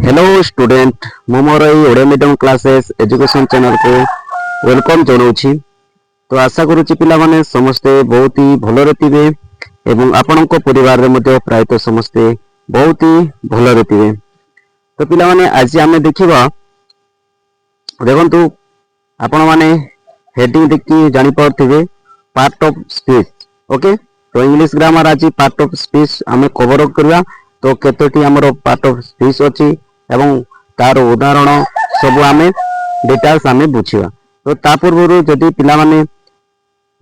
Hello student मु मोर Odia medium classes education channel को वेलकम जनाऊँगी। तो आशा करुच्ची पिला माने समस्ते बहुत ही भलरे थिबे एवं आपणक परिवार रे मध्ये प्रायतः समस्ते बहुत ही भलरे थिबे। तो पिला माने आज आमे देखिबा देखंतु आपण माने हेडिंग देखि जानि पारथिबे पार्ट ऑफ स्पीच। ओके, तो इंग्लिश ग्रामर आज पार्ट ऑफ स्पीच आमे कवर करबा। तो केतोटी हमरो पार्ट ऑफ स्पीच अछि एवं तार उदाहरण सब आमे डिटेल्स आमे बुझिबा। तो ता पूर्व जदि पिला माने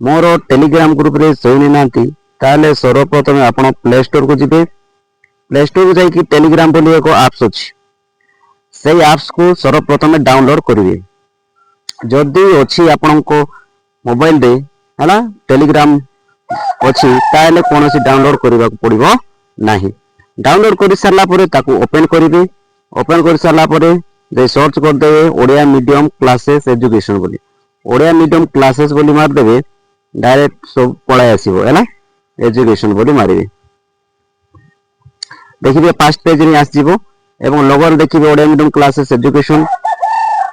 मोर टेलीग्राम ग्रुप रे जॉइन नांती ताले सर्वप्रथम आपण प्ले स्टोर को जिबे। प्ले स्टोर को जाई कि टेलीग्राम बोली एको ऐप्स अछि, सेही ऐप्स को सर्वप्रथम डाउनलोड करिवे। जदि अछि आपनको मोबाइल रे हला टेलीग्राम अछि ताले कोनोसी डाउनलोड करबा को पड़िबो नाही। डाउनलोड कर सारा पर ताकू ओपन करेंगे। ओपन कर सारा पर जे सर्च कर देवे ओडिया मीडियम क्लासेस एजुकेशन बोली, ओडिया मीडियम क्लासेस बोली मार देवे डायरेक्ट सब पळाय आसीबो हैला एजुकेशन बोली मारिवे। देखिबे फर्स्ट पेज रे आसीबो एवं लोगो देखिबे ओडिया मीडियम क्लासेस एजुकेशन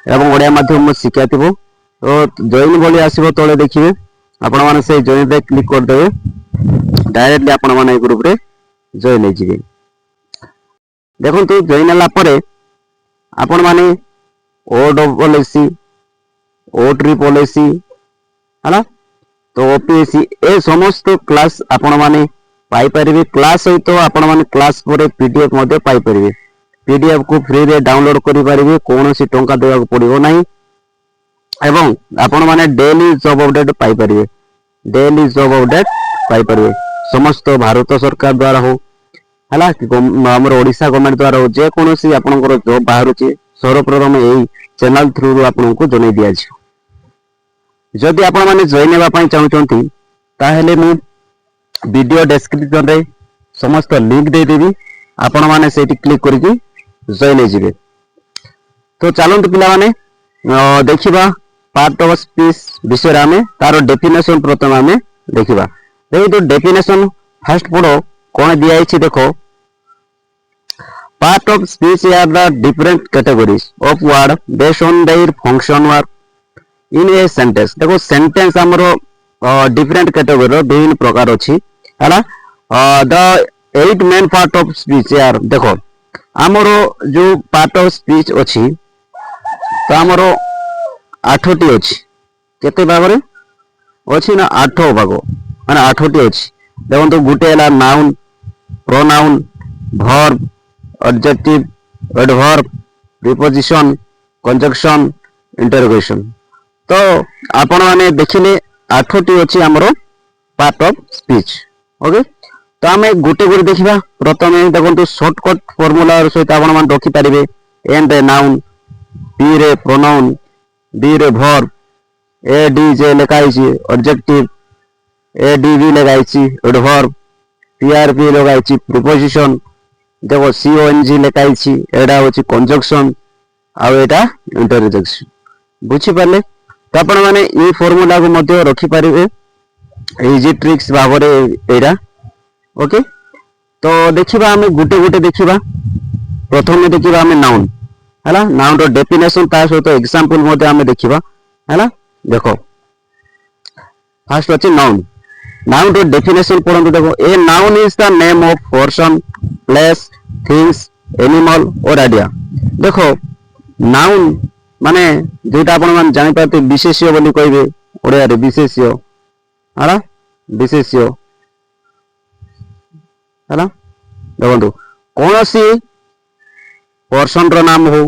एवं ओडिया माध्यम में शिक्षा थिबो। तो जॉइन बोली आसीबो तळे देखिबे आपण माने से जॉइन रे क्लिक कर देवे डायरेक्टली आपण माने ग्रुप रे जॉइन हे जिवे। देखो तो जॉइन हला परे आपण माने ओ डबल एसी ओ ट्रिपल एसी हला तो ओपीएससी ए समस्त क्लास आपण माने पाई परिबे। क्लास सहित आपण माने क्लास पर पीडीएफ मध्ये पाई परिबे। पीडीएफ को फ्री रे डाउनलोड करि परिबे, कोनोसी टंका देबा को पड़िबो नाही एवं आपण माने डेली जॉब अपडेट पाई परिबे। डेली जॉब अपडेट पाई परिबे समस्त भारत सरकार द्वारा हो हला हमर ओडिसा गवर्नमेंट द्वारा हो जे कोनोसी आपनकर जॉब बाहर छि सर्वप्रथम एई चैनल थ्रू रो आपनको जनै दिया छि। जदि आपण माने जॉइन हेबा पई चाहउछंती ताहेले मु वीडियो डिस्क्रिप्शन रे समस्त लिंक दे देबी, आपण माने सेठी क्लिक करके जॉइन हे जिवे। तो चलंतु पिला माने देखिबा पार्ट ऑफ स्पीच विषय आमे तारो डेफिनेशन प्रथम आमे देखिबा। देखो तो डेफिनेशन फर्स्ट पढो कोन दिया छि देखो। Part of speech are the different categories of word based on their function or in a sentence। देखो सेंटेंस हमरो डिफरेंट कैटेगरी रो विभिन्न प्रकार अछि हला। The 8 main part of speech यार देखो हमरो जो पार्ट ऑफ स्पीच अछि तो हमरो 8टी अछि। केते भागरे अछि ना 8 भाग माने 8टी अछि। देखो तो गुटे हला noun, pronoun, verb, adjective, adverb, preposition, conjunction, interrogation। तो आपण माने देखिले 8टी अछि हमरो पार्ट ऑफ स्पीच। ओके, तो हमें गुटे गुटे देखिबा। प्रथमे देखंतु शॉर्टकट फार्मूला सहित आपण मान रखि परिबे। एन रे नाउन, पी रे प्रोनाउन, डी रे वर्ब, ए डी जे लिखाई छि adjective, ए डी वी लगाई छि adverb, पी आर पी लगाई छि preposition, देखो CONG लिखाई छि एडा होछि कंजंक्शन आ एटा इंटरजेक्शन। बुझि पाले तो आपण माने ई फार्मूला को मध्ये रखि परिबे इजी ट्रिक्स भाबरे एडा। ओके, तो देखिबा हमें गुटे गुटे देखिबा। प्रथम देखिबा हमें नाउन हला। नाउन रो डेफिनेशन ता सहित एग्जांपल मध्ये हमें देखिबा हला। देखो फर्स्ट अछि नाउन। नाउन रो डेफिनेशन पढंतु। देखो a noun is the name of person, place, things, animal और आइडिया। देखो नाउन माने जेटा आपण मान जानि पाते विशेष्य बोली कहबे ओडिया रे विशेष्य हला। विशेष्य हला देखंतु कोनोसी पर्सन रो नाम हो,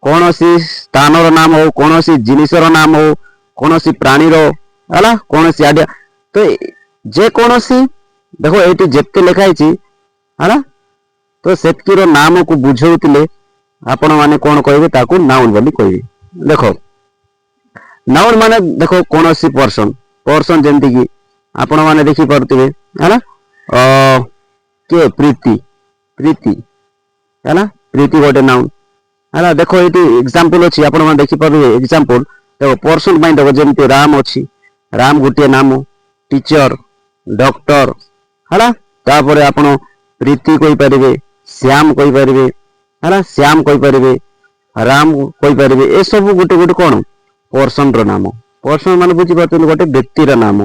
कोनोसी स्थान रो नाम हो, कोनोसी जिनिस रो नाम हो, कोनोसी प्राणी रो हला, कोनोसी आइडिया। तो जे कोनोसी देखो एटी जेते लिखाई छि हला तो सेतकीरो नाम को बुझौतिले आपण माने कोन कहबे ताकू नाउन बोली कहबे। देखो नाउन माने देखो कोनोसी पर्सन, पर्सन जेंति कि आपण माने देखि परतिबे हला के प्रीति, प्रीति हला प्रीति गोटे नाउन हला। देखो एटी एग्जांपल अछि आपण माने देखि परबे। एग्जांपल देखो पर्सन माने देखो जेंति राम अछि, राम गोटे नाम, टीचर, डॉक्टर हला। तापरे आपण प्रीति कहि परिबे, श्याम कहि परिबे, ହେଲା ଶ୍ୟାମ କହିପାରିବେ, ରାମ କହିପାରିବେ, ଏସବୁ ଗୋଟେ ଗୋଟେ କଣ ପର୍ସନ ର ନାମ। ପର୍ସନ ମାନେ ବୁଝିପାରୁଛନ୍ତି ଗୋଟେ ବ୍ୟକ୍ତିର ନାମ।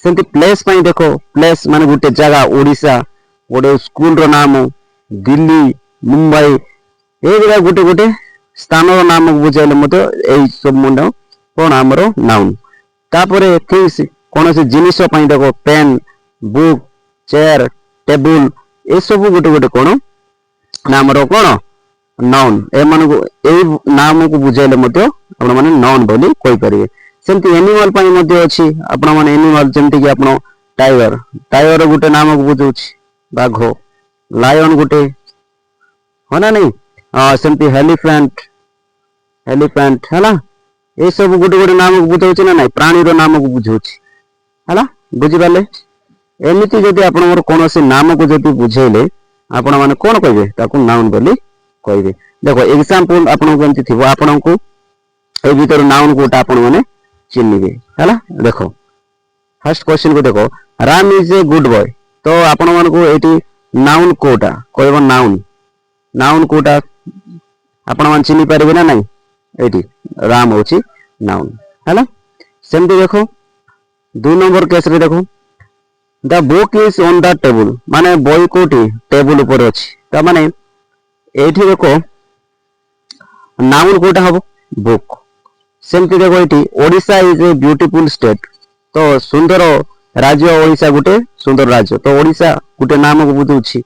ସେମିତି ପ୍ଲେସ ପାଇଁ ଦେଖ, ପ୍ଲେସ ମାନେ ଗୋଟେ ଜାଗା, ଓଡିଶା ଗୋଟେ ସ୍କୁଲ ର ନାମ, ଦିଲ୍ଲୀ, ମୁମ୍ବାଇ, ଏଇଗୁଡା ଗୋଟେ ଗୋଟେ ସ୍ଥାନର ନାମକୁ ବୁଝାଇଲେ ମଧ୍ୟ ଏଇ ସବୁ ମୁଣ୍ଡ କଣ ଆମର ନାଉନ୍। ତାପରେ ଥିଙ୍ଗସ୍ କୌଣସି ଜିନିଷ ପାଇଁ ଦେଖ ପେନ୍, ବୁକ୍, ଚେୟାର, ଟେବୁଲ, ଏସବୁ ଗୋଟେ ଗୋଟେ କଣ ନା ଆମର କଣ ନାଉନ୍। ଏମାନଙ୍କୁ ଏଇ ନାମକୁ ବୁଝାଇଲେ ମଧ୍ୟ ଆପଣ ମାନେ ନାଉନ୍ ବୋଲି କହିପାରିବେ। ସେମିତି ଏନିମାଲ ପାଇଁ ମଧ୍ୟ ଅଛି। ଆପଣ ମାନେ ଏନିମାଲ ଯେମିତି କି ଆପଣ ଟାଇଗର, ଟାଇଗର ଗୋଟେ ନାମକୁ ବୁଝଉଛି ବାଘ। ଲାୟନ ଗୋଟେ, ହଁ ନା ନାଇଁ, ସେମିତି ହେଲିଫ୍ୟାଣ୍ଟ, ଏଲିଫ୍ୟାଣ୍ଟ ହେଲା, ଏଇ ସବୁ ଗୋଟେ ଗୋଟେ ନାମକୁ ବୁଝଉଛି ନା ନାଇଁ, ପ୍ରାଣୀର ନାମକୁ ବୁଝଉଛି ହେଲା, ବୁଝିପାରିଲେ। ଏମିତି ଯଦି ଆପଣଙ୍କର କୌଣସି ନାମକୁ ଯଦି ବୁଝେଇଲେ ଆପଣ ମାନେ କଣ କହିବେ, ତାକୁ ନାଉନ୍ ବୋଲି କହିବେ। ଦେଖ ଏକ୍ସାମ୍ପଲ ଆପଣଙ୍କୁ ଏମିତି ଥିବ, ଆପଣଙ୍କୁ ଏଇ ଭିତରୁ ନାଉନ୍ କୋଉଟା ଆପଣ ମାନେ ଚିହ୍ନିବେ ହେଲା। ଦେଖ ଫାର୍ଷ୍ଟ କ୍ୱେଶ୍ଚନ କୁ ଦେଖ, Ram is a good boy. ତ ଆପଣ ମାନଙ୍କୁ ଏଇଠି ନାଉନ୍ କୋଉଟା କହିବ, ନାଉନ୍ ନାଉନ୍ କୋଉଟା ଆପଣ ମାନେ ଚିହ୍ନି ପାରିବେ ନା ନାଇଁ, ଏଇଠି ରାମ ହଉଛି ନାଉନ୍ ହେଲା। ସେମିତି ଦେଖ 2 ନମ୍ବର କେସ ରେ ଦେଖ, ଦ book is on the table, ମାନେ ବହି କୋଉଠି ଟେବୁଲ ଉପରେ ଅଛି। ତା ମାନେ ଏଇଠି ଦେଖ ନାଉନ୍ କୋଉଟା ହବ, ବୁକ୍। ସେମିତି ଦେଖ ଏଇଠି Odisha is a beautiful state, ତ ସୁନ୍ଦର ରାଜ୍ୟ ଓଡିଶା ଗୋଟେ ସୁନ୍ଦର ରାଜ୍ୟ, ତ ଓଡିଶା ଗୋଟେ ନାମକୁ ବୁଝଉଛି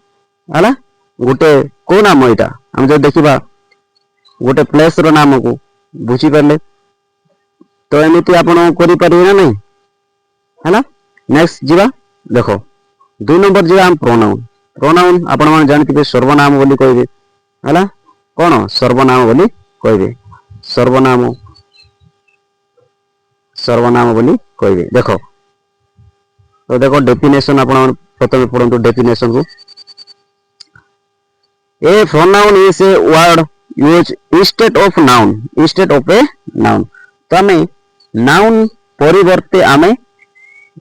ହେଲା। ଗୋଟେ କୋଉ ନାମ ଏଇଟା, ଆମେ ଯଦି ଦେଖିବା ଗୋଟେ ପ୍ଲେସ ର ନାମକୁ, ବୁଝିପାରିଲେ। ତ ଏମିତି ଆପଣ କରିପାରିବେ ନା ନାଇଁ ହେଲା। ନେକ୍ସଟ ଯିବା, ଦେଖ 2 ନମ୍ବର ଯିବା ଆମେ ପ୍ରୋନାଉନ। ପ୍ରୋନାଉନ ଆପଣ ମାନେ ଜାଣିଥିବେ ସର୍ବନାମ ବୋଲି କହିବେ ହେଲା। କଣ ସର୍ବନାମ ବୋଲି କହିବେ, ସର୍ବନାମ, ସର୍ବନାମ ବୋଲି କହିବେ। ଦେଖ ତ ଦେଖ ଡେଫିନେସନ ଆପଣ ପ୍ରଥମେ ପଢନ୍ତୁ ଡେଫିନେସନ କୁ। A pronoun is a word used instead of noun, instead of a noun। ତ ଆମେ ନାଉନ୍ ପରିବର୍ତ୍ତେ ଆମେ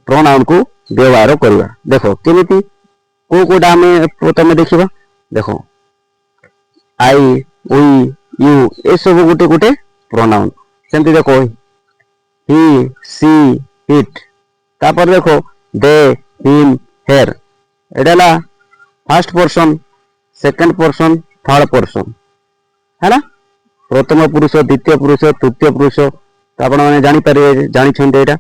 ପ୍ରୋନାଉନ୍ କୁ ବ୍ୟବହାର କରିବା। ଦେଖ କେମିତି, କୋଉ କୋଉଟା ଆମେ ପ୍ରଥମେ ଦେଖିବା। ଦେଖ ଆଇ, ଉଇ, ୟୁ, ଏସବୁ ଗୋଟେ ଗୋଟେ ପ୍ରୋନାଉନ୍। ସେମିତି ଦେଖ ହି, ସି, ଇଟ୍, ତାପରେ ଦେଖ ଦେ, ହିମ୍, ହେର୍, ଏଇଟା ହେଲା first person, second person, third person ହେଲା। ପ୍ରଥମ ପୁରୁଷ, ଦ୍ଵିତୀୟ ପୁରୁଷ, ତୃତୀୟ ପୁରୁଷ, ଆପଣ ମାନେ ଜାଣିପାରିବେ, ଜାଣିଛନ୍ତି ଏଇଟା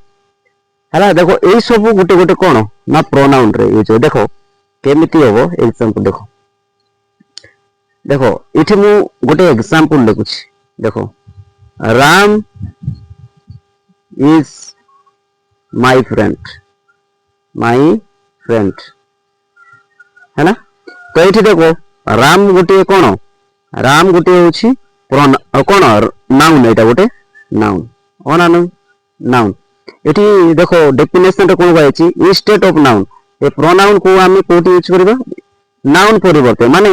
ହେଲା। ଦେଖ ଏଇ ସବୁ ଗୋଟେ ଗୋଟେ କଣ ନା ପ୍ରୋନାଉନ ରେ ୟୁଜ ହୁଏ। ଦେଖ କେମିତି ହବ ଏକ୍ସାମ୍ପଲ ଦେଖ, ଦେଖ ଏଠି ମୁଁ ଗୋଟେ ଏକ୍ସାମ୍ପଲ ଲେଖୁଛି। ଦେଖ Ram is my friend, my friend ହେଲା। ତ ଏଇଠି ଦେଖ ରାମ ଗୋଟିଏ କଣ, ରାମ ଗୋଟିଏ ହଉଛି କଣ ନାଉନ୍, ଏଇଟା ଗୋଟେ ନାଉନ୍, ହଁ ନା ନାଉନ୍। ଏଠି ଦେଖ ଡେଫିନେସନ ରେ କଣ କୁହାଯାଇଛି, ଇନଷ୍ଟେଡ ଅଫ ନାଉନ୍। ଏ ପ୍ରୋନାଉନ୍ କୁ ଆମେ କୋଉଠି ୟୁଜ କରିବା, ନାଉନ୍ ପରିବର୍ତ୍ତେ, ମାନେ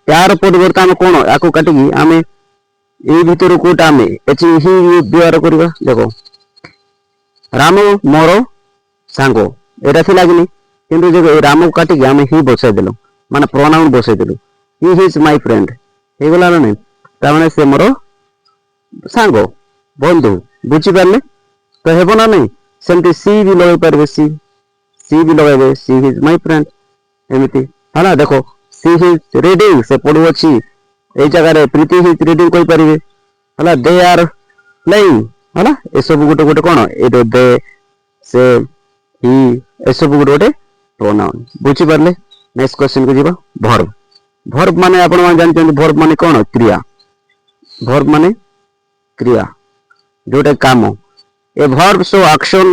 ଏହାର ପରିବର୍ତ୍ତେ ଆମେ କଣ ୟାକୁ କାଟିକି ଆମେ ଏଇ ଭିତରୁ କୋଉଟା ଆମେ ଏଠି ହିଁ ବ୍ୟବହାର କରିବା। ଦେଖ ରାମ ମୋର ସାଙ୍ଗ, ଏଇଟା ଥିଲା କି ନାଇଁ, କିନ୍ତୁ ଯେ ରାମକୁ କାଟିକି ଆମେ ହିଁ ବସେଇଦେଲୁ, ମାନେ ପ୍ରୋନାଉନ୍ ବସେଇଦେଲୁ। ହି ଇଜ ମାଇ ଫ୍ରେଣ୍ଡ ହେଇଗଲା ନା ନାଇଁ, ତାମାନେ ସେ ମୋର ସାଙ୍ଗ, ବନ୍ଧୁ, ବୁଝିପାରିଲେ ତ ହେବ ନା ନାଇଁ। ସେମିତି ସି ବି ଲଗେଇ ପାରିବେ, ସି ବି ଲଗେଇବେ, ସି ଇଜ ମାଇ ଫ୍ରେଣ୍ଡ, ଏମିତି ହେଲା। ଦେଖ ସି ଇଜ ରିଡିଙ୍ଗ, ସେ ପଢୁଅଛି, ଏଇ ଜାଗାରେ ପ୍ରୀତି ଇଜ ରିଡିଙ୍ଗ କହିପାରିବେ ହେଲା। ଦେ ଆର୍ ପ୍ଲେଇଙ୍ଗ ହେଲା, ଏସବୁ ଗୋଟେ ଗୋଟେ କଣ ଏଇଟା ଦେ, ସେ, ହି, ଏସବୁ ଗୋଟେ ଗୋଟେ ପ୍ରୋନାଉନ୍, ବୁଝିପାରିଲେ। ନେକ୍ସଟ କ୍ୱେଶ୍ଚନ କୁ ଯିବା, ଭର୍ବ। ଭର୍ବ ମାନେ ଆପଣ ମାନେ ଜାଣିଛନ୍ତି, ଭର୍ବ ମାନେ କଣ କ୍ରିୟା, ଭର୍ବ ମାନେ କ୍ରିୟା, ଯୋଉଟା କାମ। A verb shows action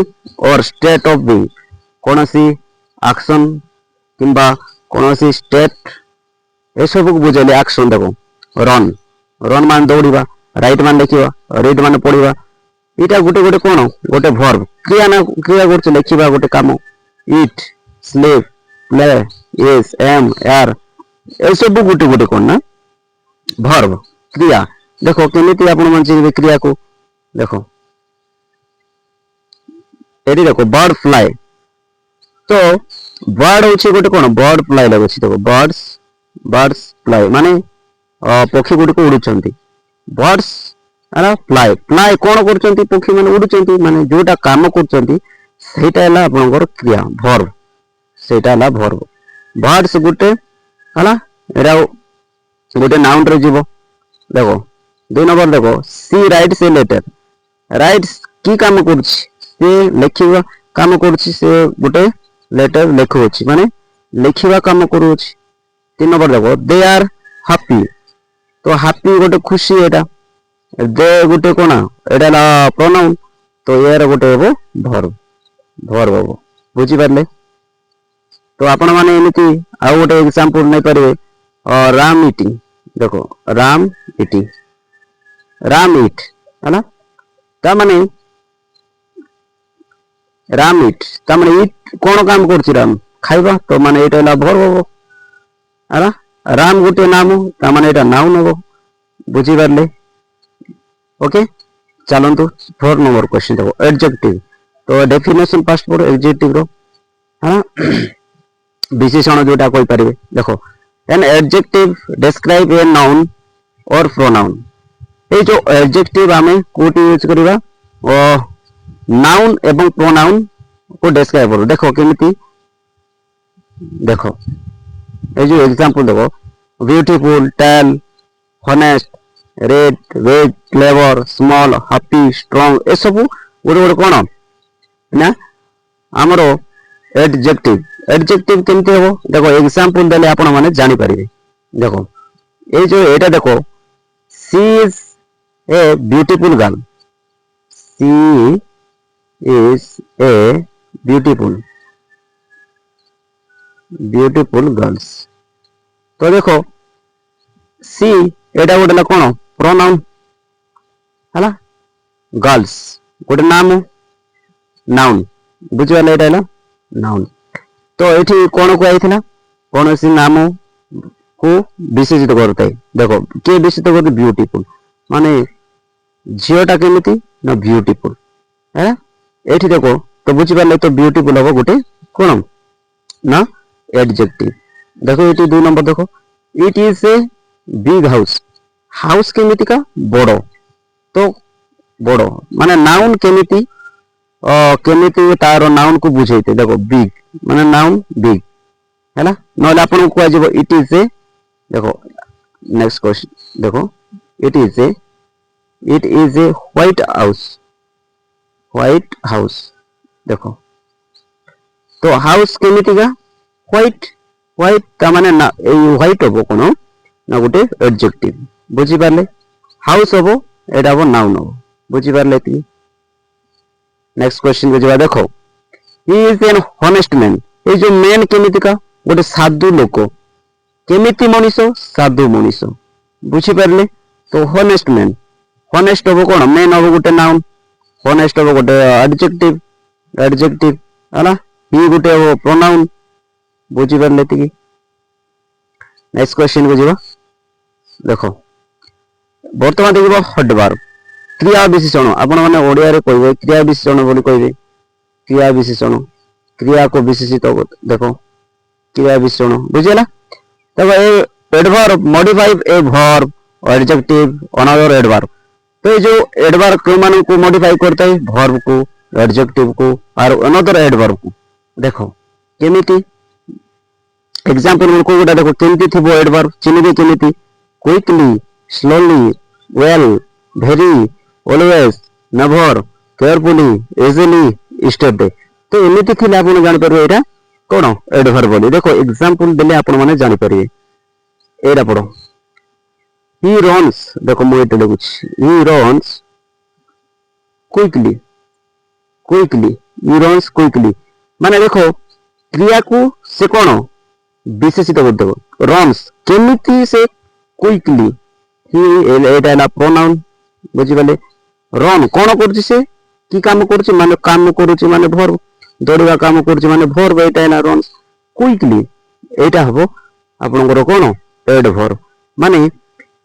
or state of being, କୌଣସି ଆକ୍ସନ କିମ୍ବା କୌଣସି ଷ୍ଟେଟ, ଏସବୁକୁ ବୁଝେଇଲେ ଆକ୍ସନ। ଦେଖ ରନ୍, ରନ୍ ମାନେ ଦୌଡ଼ିବା, ରାଇଟ୍ ମାନେ ଲେଖିବା, ରିଡ୍ ମାନେ ପଢିବା, ଏଇଟା ଗୋଟେ ଗୋଟେ କଣ ଗୋଟେ ଭର୍ବ, କ୍ରିୟା ନା କ୍ରିୟା କରୁଛି, ଲେଖିବା ଗୋଟେ କାମ। ଇଟ୍, ସ୍ଲିପ୍, ପ୍ଲେ, ଇଜ୍, ଏମ୍, ଆର୍, ଏସବୁ ଗୋଟେ ଗୋଟେ କଣ ନା ଭର୍ବ, କ୍ରିୟା। ଦେଖ କେମିତି ଆପଣ ମାନେ ଚିହ୍ନିବେ କ୍ରିୟାକୁ, ଦେଖ ଏଠି ଦେଖ ବର୍ଡ ଫ୍ଲାଏ, ତ ବାର୍ଡ ହଉଛି ଗୋଟେ କଣ, ବର୍ଡ ଫ୍ଲାଏ ଲାଗୁଛି। ଦେଖ ବାର୍ଡସ୍, ବାର୍ଡସ୍ ଫ୍ଲାଏ ମାନେ पक्षी गुड़िक उड़ुचंती बर्ड्स है फ्लाई फ्लाई कौन कर पक्षी मैंने उड़ुचंती माने जोटा काम कर सेटा है आपनकर क्रिया वर्ब सेटा है वर्ब बर्ड्स गुटे है एटा गोटे नाउन रे जीवो देखो 2 नंबर देखो सी राइट्स ए लेटर राइट्स की काम से लिखिबा काम से गोटे लेटर लिखुछि माने लिखिबा काम करूछि 3 नंबर देखो दे आर हैप्पी तो हैप्पी गोटे खुशी एटा दे गोटे कोन एटा प्रोनाउन तो यार गोटे हेबो वर्ब वर्ब हेबो बुझी पारले तो आपण माने एमिति आ गोटे एग्जांपल नै परिबे राम ईटिंग देखो राम ईटिंग राम ईट है ना ता माने राम ईट ता माने ईट कोन काम करछि राम खाइबा तो माने एटा ला वर्ब हेबो है ना राम गोटे नाम ता माने एटा नाउन हेबो बुझी पारले ओके चलंतु 4 नंबर क्वेश्चन देखो एडजेक्टिव तो डेफिनेशन पास्ट पर एडजेक्टिव रो है ना विशेषण जोटा कोइ परिबे देखो an adjective describe a noun और प्रोनाउन ए जो एडजेक्टिव आमे कोटी यूज करिबा नाउन एवं प्रोनाउन को डिस्क्राइब करो देखो केमिति देखो ए जो एग्जांपल देखो beautiful tall honest red wise clever small happy strong ए सब गोटे गोटे कोन ना हमरो एडजेक्टिव एडजेक्टिव केमते हो देखो एग्जांपल देले आपण माने जानि परिबे देखो ए जो एटा देखो she is a beautiful girl she is a beautiful girls तो देखो सी एटा गोटे कोन प्रोनाउन हला गर्ल्स गोटे नाम नाउन बुझिवाले एटा हला नाउन तो ये कौन कहला कौन सी नाम को विशेषित करता है देखो किए विशेषित करते ब्यूटीफुल माने झीटा केमिति ना ब्यूटीफुल है ये देखो तो बुझी पारे तो ब्यूटीफुल हम गोटे कौन ना एडजेक्टिव देखो ये 2 नंबर देखो it is a big house house केमिति का बड़ो तो बड़ो माने नाउन केमिति केमिति तार नाउन को बुझेते देखो बिग माने नाउन बिग है ना नले आपन को आजिबो इट इज ए देखो नेक्स्ट क्वेश्चन देखो it is a white house देखो तो हाउस केमिति का व्हाइट का माने ना ए व्हाइट होबो कोनो ना गोटे एडजेक्टिव बुझी पारले हाउस होबो एडा हो नाउन होबो बुझी पारले ती नेक्स्ट क्वेश्चन को जवा देखो he is an honest man ये जो मैन केमिति का गोटे साधु लोक केमिति मनीष साधु मनीष बुझी पारले तो हॉनेस्ट मैन हॉनेस्ट होबो कोन मैन होबो गोटे नाउन हॉनेस्ट होबो गोटे एडजेक्टिव हला ही गोटे हो प्रोनाउन बुझी पारले ती नेक्स्ट क्वेश्चन को जवा देखो वर्तमान देखिबो हडवर्ब क्रिया विशेषण आपण माने ओडिया रे कहबे क्रिया विशेषण बोली कहबे क्रिया विशेषण क्रिया को विशेषित देखो क्रिया विशेषण बुझिला देखो ए एडवर्ब मॉडिफाई ए वर्ब और एडजेक्टिव अनदर एडवर्ब तो ये जो एडवर्ब को मान को मॉडिफाई करता है वर्ब को एडजेक्टिव को और अनदर एडवर्ब को देखो केमिति एग्जांपल को गोटा देखो केमिति थिबो एडवर्ब चिन्हबे केमिति quickly slowly well very always never carefully easily step तो एमिति थिले आपण जानि परबे एटा कोन एडवर्ब बोली देखो एग्जांपल देले आपण माने जानि परबे एटा पढो ही रन्स देखो मु एटा लिखुछ he runs quickly he runs quickly माने देखो क्रिया को से कोन विशेषित कर देबो रन्स केमिति से क्विकली ही एटा ना प्रोनाउन बुझी पाले रन कोन करछि से की काम करछि माने काम करछि माने वर्ब दौड़वा काम करछि माने वर्ब एटा ना रन क्विकली एटा हबो आपनकर कोन एडवर्ब माने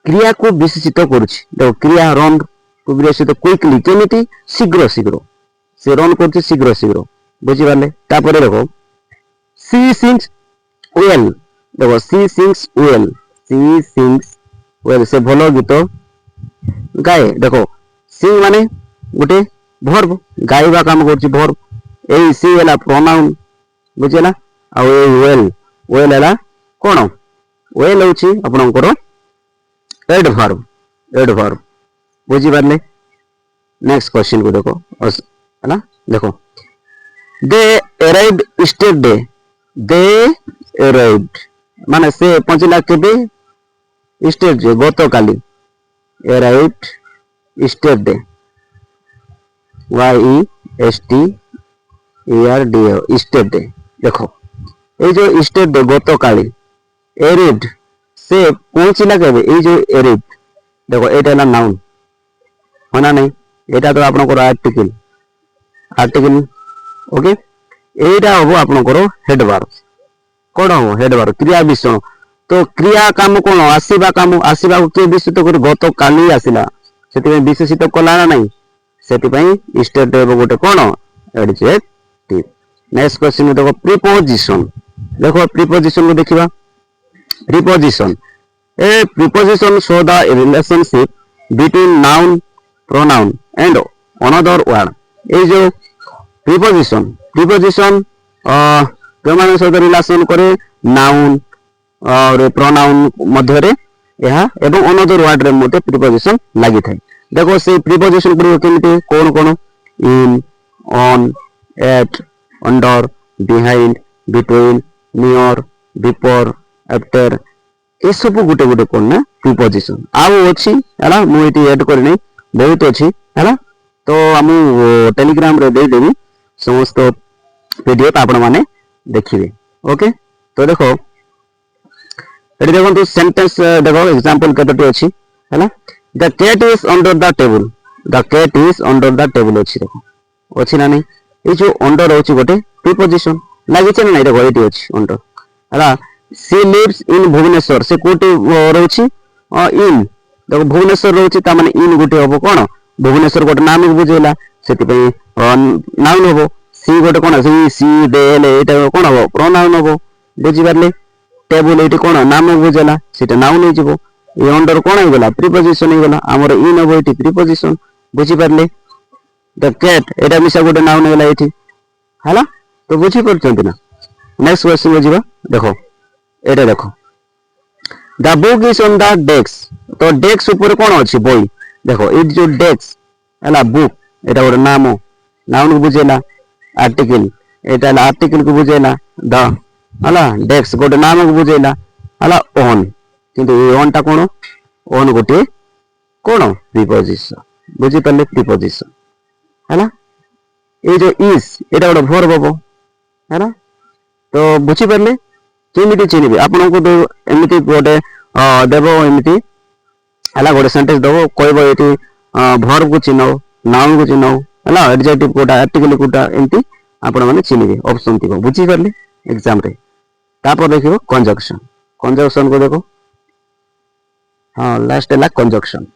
क्रिया को विशेषित करछि देखो क्रिया रन को विशेषित क्विकली केमिति शीघ्र से रन करछि शीघ्र बुझी पाले तापर देखो सी सिंग्स वेल देखो सी सिंग्स well ସେ ଭଲ ଗୀତ ଗାଏ ଦେଖ sing ମାନେ ଗୋଟେ verb ଗାଇବା କାମ କରୁଛି verb ଏଇ see ହେଲା pronoun ବୁଝିଲା ଆଉ ଏଇ well ହେଲା କଣ well ହେଉଛି ଆପଣଙ୍କର adverb ବୁଝିପାରିଲେ नेक्स्ट क्वेश्चन को देखो है ना देखो दे अराइव्ड yesterday दे अराइव्ड माने से पहुंचला केबे yesterday गत काली अराइव्ड yesterday YESTERDAY yesterday देखो ये जो yesterday गत काली arrived से पहुंचला केबे ये जो arrived देखो एटा ना नाउन होना नहीं এটা তো আপনার আর্টিকেল ওকে এইটা হবো আপনার হেডভার্ব কোন হবো হেডভার্ব ক্রিয়া বিশেষণ তো ক্রিয়া কাম কোন আসিবা কাম আসিবাকু কে বিশেষিত করে গত কালি আসিলা সেটিপাই বিশেষিত কলা না নাই সেটিপাই ইস্টেড হবো গোটে কোন এডজেক্টিভ নেক্সট क्वेश्चन দেখো দেখো প্রিপোজিশন কো দেখিবা প্রিপোজিশন এ preposition shows the relationship between noun pronoun and another word এই যে প্রিপোজিশন প্রমাণের সহিত রিলেশন করে নাউন আর প্রনাউন মধ্যে ଏହା এবং another word রে মধ্যে প্রিপোজিশন লাগি থাকে দেখো সেই প্রিপোজিশন গুলো কেমিতি কোন কোন in on at under behind between near before after এসব গুটে গুটে কোন না প্রিপোজিশন ଆଉ ଅଛି ହେଲା ମୁଁ ଏଠି ଏড କରିନି बहुत अच्छी है ना तो हम टेलीग्राम रे दे देवी समस्त पीडीएफ आपण माने देखिबे ओके तो देखो एटी देखो तो सेंटेंस देखो एग्जांपल केतोटी अछि है ना the cat is under the table अछि देखो अछि ना नहीं ए जो अंडर होछि गोटे प्रीपोजिशन लागि छै ना नहीं देखो एटी अछि अंडर हैला सी लिव्स इन भुवनेश्वर से कोटी रहछि इन देखो भुवनेश्वर रोची ता माने इन गोटे हबो कोन भुवनेश्वर गोटे नाम को बुझेला सेति पई नाउन हबो सी गोटे कोन सी देले एटा कोन हबो प्रोनाउन हबो बुझि परले टेबल एटी कोन नाम को बुझेला सेटा नाउन हे जिवो ए अंडर कोन हे गेला प्रीपोजिशन हे गेला हमर इन हबो एटी प्रीपोजिशन बुझि परले द कैट एटा मिसा गोटे नाउन हे गेला एटी हला तो बुझि परछंती ना नेक्स्ट क्वेश्चन बुझिबा देखो एटा देखो the book is on the desk तो डेस्क ऊपर कोन अछि बई देखो इट जो डेस्क हला बुक एटा गोटे नाम नाउन को बुझेला आर्टिकल एटा आर्टिकल को बुझेला द हला डेस्क गोटे नाम को बुझेला हला ऑन किंतु ए ऑन ता कोन ऑन गोटे कोन प्रीपोजिशन बुझि परले प्रीपोजिशन हला ए जो इज एटा गोटे वर्ब हबो हला तो बुझि परले केमिति चिनिबे आपन को तो एमिति गोटे देबो एमिति हला गोटे सेंटेंस देबो कहबो एटी वर्ब को चिनो नाउन को चिनो हला एडजेक्टिव कोटा आर्टिकल कोटा एमिति आपन माने चिनिबे ऑप्शन थिबो बुझि परले एग्जाम रे तापर देखिबो कंजक्शन को देखो हां लास्ट है conjunction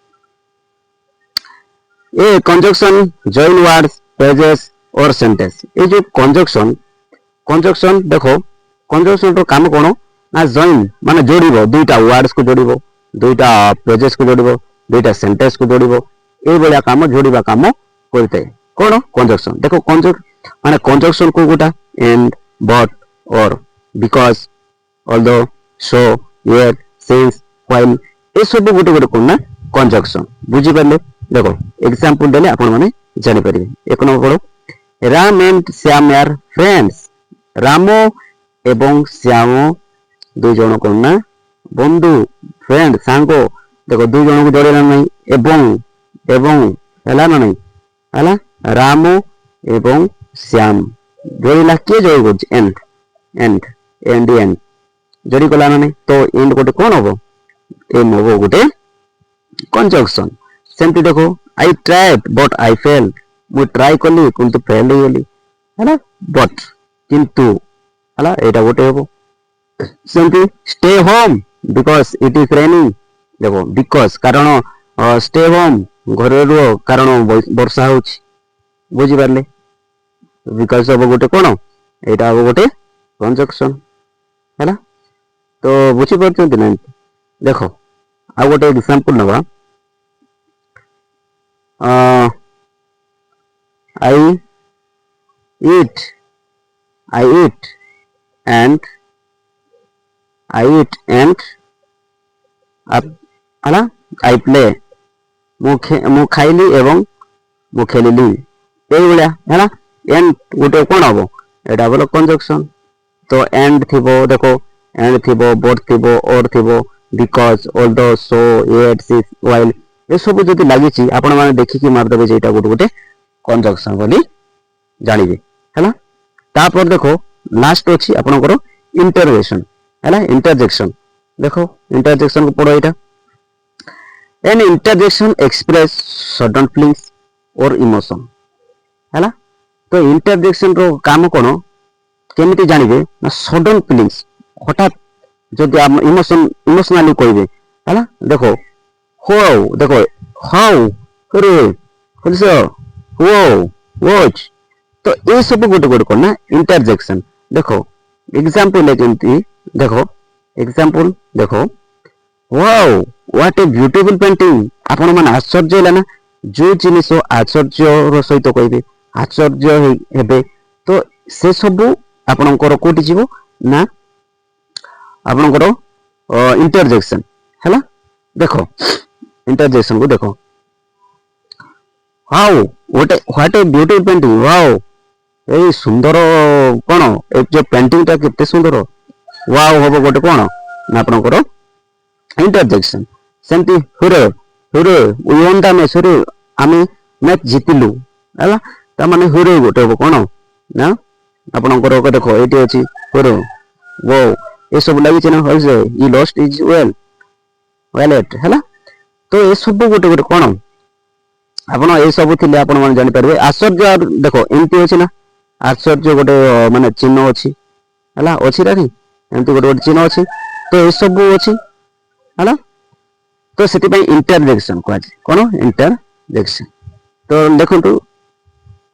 A conjunction join words phrases और सेंटेंस ए जो कंजक्शन देखो कंजक्शन रो काम कोन ना जॉइन माने जोड़िबो दुईटा वर्ड्स को जोड़िबो दुईटा फ्रेजेस को जोड़िबो दुईटा सेंटेंस को जोड़िबो ए बलिया काम जोड़िबा काम करते कोन कंजक्शन देखो माने कंजक्शन को गोटा and but or because although so yet since while ए सब गोटे गोटे कोन ना कंजक्शन बुझि परले देखो एग्जांपल देले आपण माने जानि परिबे एक नंबर पढो Ram and Shyam are friends Ram एवं श्याम दुई जन कोन ना बंधु फ्रेंड सांगो देखो दुई जन को जोड़ेला नहीं एवं हला ना नहीं हला राम एवं श्याम जोड़ेला के जोड़ गो एंड जोड़ी गला ना नहीं तो एंड गोटे कोन हबो एम हबो गोटे कंजक्शन सेमती देखो I tried but I failed मु ट्राई करली किंतु फेल हो गेली हला बट किंतु हला एटा गोटे हबो सेमती stay home because it is raining देखो बिकॉज कारण स्टे होम घरे रुह कारण वर्षा होछि बुझि परले बिकॉज हबो गोटे कोन एटा हबो गोटे कंजक्शन हला तो बुझि परछंती ना देखो ଆଉ ଗୋଟେ ଏକ୍ସାମ୍ପଲ ନେବା I eat I eat and ହେଲା I play ମୁଁ ଖାଇଲି ଏବଂ ମୁଁ ଖେଳିଲି এইଭଳିଆ ହେଲା and ଗୋଟେ କଣ ହବ ଏଇଟା ହବ କନଜକ୍ସନ ତ and ଥିବ ଦେଖ and ଥିବ but ଥିବ or ଥିବ because although so yet since while ଏସବୁ ଯଦି ଲାଗିଛି ଆପଣ ମାନେ ଦେଖିକି ମାରିଦେବେ ଯେ ଏଇଟା ଗୋଟେ କନଜକ୍ସନ ବୋଲି ଜାଣିବେ ହେଲା ତାପରେ ଦେଖ ଲାଷ୍ଟ ଅଛି ଆପଣଙ୍କର ଇଣ୍ଟରଜେକ୍ସନ ହେଲା ଇଣ୍ଟରଜେକ୍ସନ ଦେଖ ଇଣ୍ଟରଜେକ୍ସନ କୁ ପଢ ଏଇଟା an interjection express sudden feelings or emotion ହେଲା ତ ଇଣ୍ଟରଜେକ୍ସନ ର କାମ କଣ କେମିତି ଜାଣିବେ ନା ସଡନ ଫିଲିଂସ୍ ହଠାତ୍ ଯଦି ଆମ ଇମୋସନାଲି କହିବେ ହେଲା ଦେଖ ହାଉ ଦେଖ ହାଉ ରେ ହଲିସ ହାଉ ୱାଚ୍ ତ ଏ ସବୁ ଗୋଟେ କଣ ନା ଇଣ୍ଟରଜେକ୍ସନ ଦେଖ ଏକ୍ସାମ୍ପଲ ଯେମିତି ଦେଖ ଏକ୍ସାମ୍ପଲ ଦେଖ wow what a beautiful painting ଆପଣ ମାନେ ଆଶ୍ଚର୍ଯ୍ୟ ହେଲା ନା ଯୋଉ ଜିନିଷ ଆଶ୍ଚର୍ଯ୍ୟର ସହିତ କହିବେ ଆଶ୍ଚର୍ଯ୍ୟ ହେବେ ତ ସେ ସବୁ ଆପଣଙ୍କର କୋଉଠି ଯିବ ନା ଆପଣଙ୍କର ଇଣ୍ଟରଜେକ୍ସନ ହେଲା ଦେଖ ଇଣ୍ଟରଜେକ୍ସନ କୁ ଦେଖ how what a beautiful painting wow ଏଇ ସୁନ୍ଦର କଣ ଏ ଯୋଉ ପେଣ୍ଟିଂ ଟା କେତେ ସୁନ୍ଦର ୱାଓ ହବ ଗୋଟେ କଣ ନା ଆପଣଙ୍କର ଇଣ୍ଟରଜେକ୍ସନ ସେମିତି ହୁରେ ହୁରେ ୱି ୱନ୍ ଦ ମ୍ୟାଚ୍ ହୁରେ ଆମେ ମ୍ୟାଚ୍ ଜିତିଲୁ ହେଲା ତାମାନେ ହୁରେ ଗୋଟେ ହବ କଣ ନା ଆପଣଙ୍କର ଦେଖ ଏଇଠି ଅଛି ହୁରେ ଓ ଏସବୁ ଲାଗିଛି ନା ହଇସ ଇ ଲଷ୍ଟ ଇଜ ୱେଲ୍ ଏଟ୍ ହେଲା ତ ଏସବୁ ଗୋଟେ କଣ ଆପଣ ଏସବୁ ଥିଲେ ଆପଣ ମାନେ ଜାଣିପାରିବେ ଆଶ୍ଚର୍ଯ୍ୟ ଦେଖ ଏମିତି ଅଛି ନା ଆଶ୍ଚର୍ଯ୍ୟ ଗୋଟେ ମାନେ ଚିହ୍ନ ଅଛି ହେଲା ଅଛି ନା ଏମିତି ଗୋଟେ ଚିହ୍ନ ଅଛି ତ ଏସବୁ ଅଛି ହେଲା ତ ସେଥିପାଇଁ ଇଣ୍ଟରଜେକ୍ସନ କୁହାଯାଏ କଣ ଇଣ୍ଟରଜେକ୍ସନ ତ ଦେଖନ୍ତୁ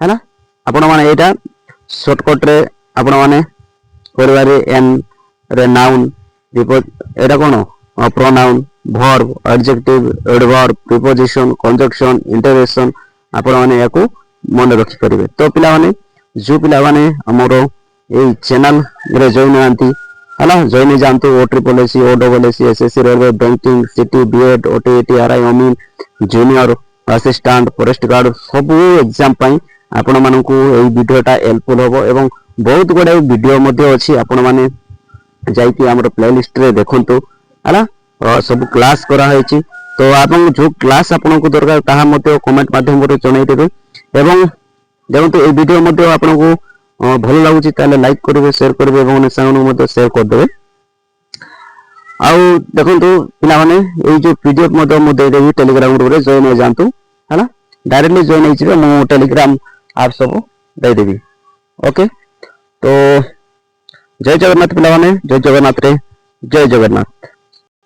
ହେଲା ଆପଣ ମାନେ ଏଇଟା ସର୍ଟକଟ ରେ ଆପଣ ମାନେ କରିବାରେ ଏନ୍ ରେ ନାଉନ ଏଇଟା କଣ ପ୍ରୋନାଉନ ଭର୍ବ ଆଡଜେକ୍ଟିଭ ଏଡଭର୍ବ ପ୍ରିପୋଜିସନ କନଜକ୍ସନ ଇଣ୍ଟରଜେକ୍ସନ ଆପଣ ମାନେ ୟାକୁ ମନେ ରଖିପାରିବେ ତ ପିଲାମାନେ ଯୋଉ ପିଲାମାନେ ଆମର ଏଇ ଚ୍ୟାନେଲ ରେ ଜଏନ୍ ହୁଅନ୍ତି ହେଲା ଜଏନ୍ ହେଇଯାଆନ୍ତୁ OSSC OSSC SSC railway banking CT BEd OTET RI ଅମିନ ଜୁନିୟର ଆସିଷ୍ଟାଣ୍ଟ ଫରେଷ୍ଟ ଗାର୍ଡ ସବୁ ଏକ୍ଜାମ ପାଇଁ ଆପଣ ମାନଙ୍କୁ ଏଇ ଭିଡିଓଟା ହେଲ୍ପଫୁଲ ହବ ଏବଂ ବହୁତ ଗୁଡାଏ ଭିଡିଓ ମଧ୍ୟ ଅଛି ଆପଣ ମାନେ ଯାଇକି ଆମର ପ୍ଲେଲିଷ୍ଟରେ ଦେଖନ୍ତୁ ହେଲା ସବୁ କ୍ଲାସ କରାହେଇଛି ତ ଆପଣ ଯୋଉ କ୍ଲାସ ଆପଣଙ୍କୁ ଦରକାର ତାହା ମଧ୍ୟ କମେଣ୍ଟ ମାଧ୍ୟମରେ ଜଣାଇଦେବେ ଏବଂ ଦେଖନ୍ତୁ ଏଇ ଭିଡିଓ ମଧ୍ୟ ଆପଣଙ୍କୁ ଭଲ ଲାଗୁଛି ତାହେଲେ ଲାଇକ୍ କରିବେ ସେୟାର କରିବେ ଏବଂ ସାଙ୍ଗମାନଙ୍କୁ ମଧ୍ୟ ସେୟାର କରିଦେବେ ଆଉ ଦେଖନ୍ତୁ ପିଲାମାନେ ଏଇ ଯୋଉ ପିଡିଏଫ ମଧ୍ୟ ମୁଁ ଦେଇଦେବି ଟେଲିଗ୍ରାମ ଗ୍ରୁପରେ ଜଏନ୍ ହେଇଯାଆନ୍ତୁ ହେଲା ଡାଇରେକ୍ଟଲି ଜଏନ୍ ହେଇଯିବେ ମୁଁ ଟେଲିଗ୍ରାମ ଆପ୍ ସବୁ ଦେଇଦେବି ଓକେ ତ ଜୟ ଜଗନ୍ନାଥ ପିଲାମାନେ ଜୟ ଜଗନ୍ନାଥ ରେ ଜୟ ଜଗନ୍ନାଥ